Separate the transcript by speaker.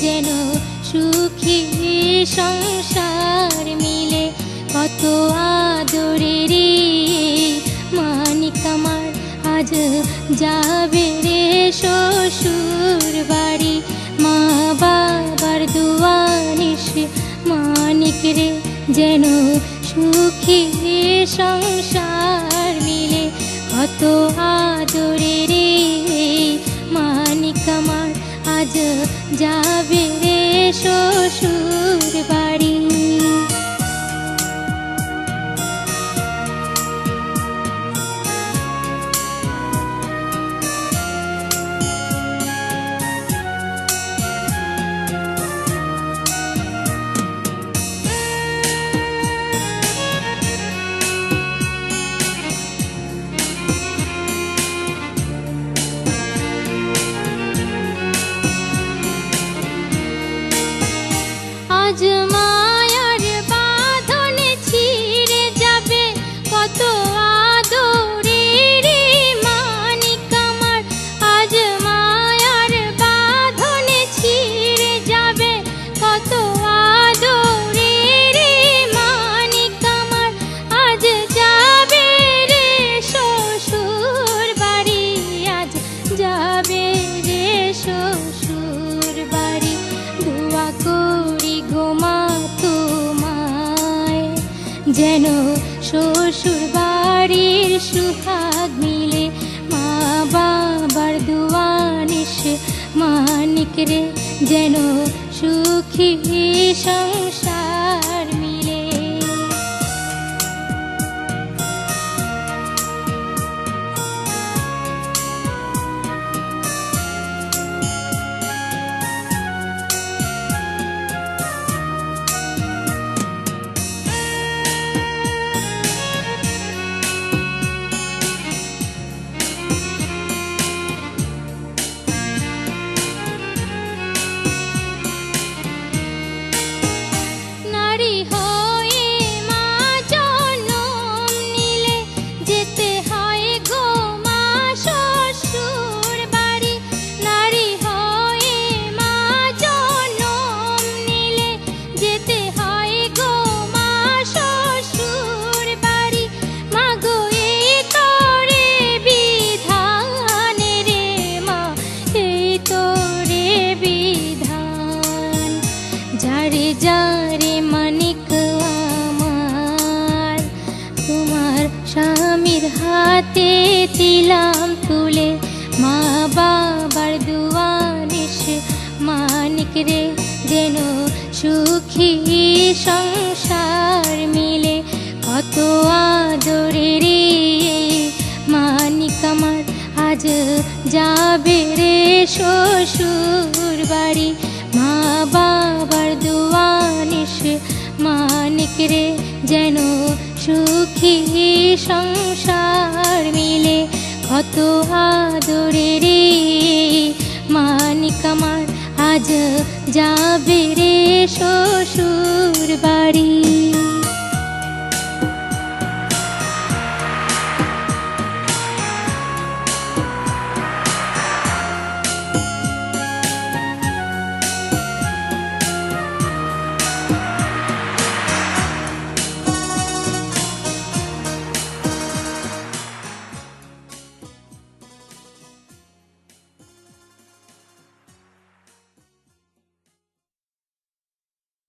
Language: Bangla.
Speaker 1: যেন সুখী সংসার মিলে। কত আদরের মানিক আমার আজ যাবে রে শ্বশুর বাড়ি। মা বাবার দোয়া নিশে মানিক রে যেন সুখী সংসার মিলে। কত আদরের মানিক আমার আজ যাবে রে শ্বশুর বাড়ি। আজ মায়ার বাঁধনে ছিঁড়ে যাবে কত আদরের মানিক আমার। আজ মায়ার বাঁধনে ছিঁড়ে যাবে কত আদরের মানিক আমার। আজ যাবে রে শ্বশুর বাড়ি, আজ যাবে রে শ্বশুর বাড়ি। দোয়া করি গোমা তোমায় যেন শ্বশুর বাড়ির সুহাগ মিলে। মা বাবার দোয়া নিশে মানিক রে যেন সুখী সংসার মিলে। নারী হয়ে মা জনম নিলে যেতে হয় গো মা শ্বশুর বাড়ি। নারী হয়ে মা জনম নিলে যেতে হয় গো মা শ্বশুর বাড়ি। মা গো এই তোরে বিধান রে মা, এই তোরে বিধান। যারে যারে মানিক আমার তোমার স্বামীর হাতে দিলাম তুলে। মা বাবার দোয়া নিশে মানিক রে যেন সুখী সংসার মিলে। কত আদরের মানিক আমার আজ যাবে রে শ্বশুর বাড়ি। মা বাবার দোয়া নিশে মানিক রে যেন সুখী সংসার মিলে। কত আদরের মানিক আমার আজ যাবে রে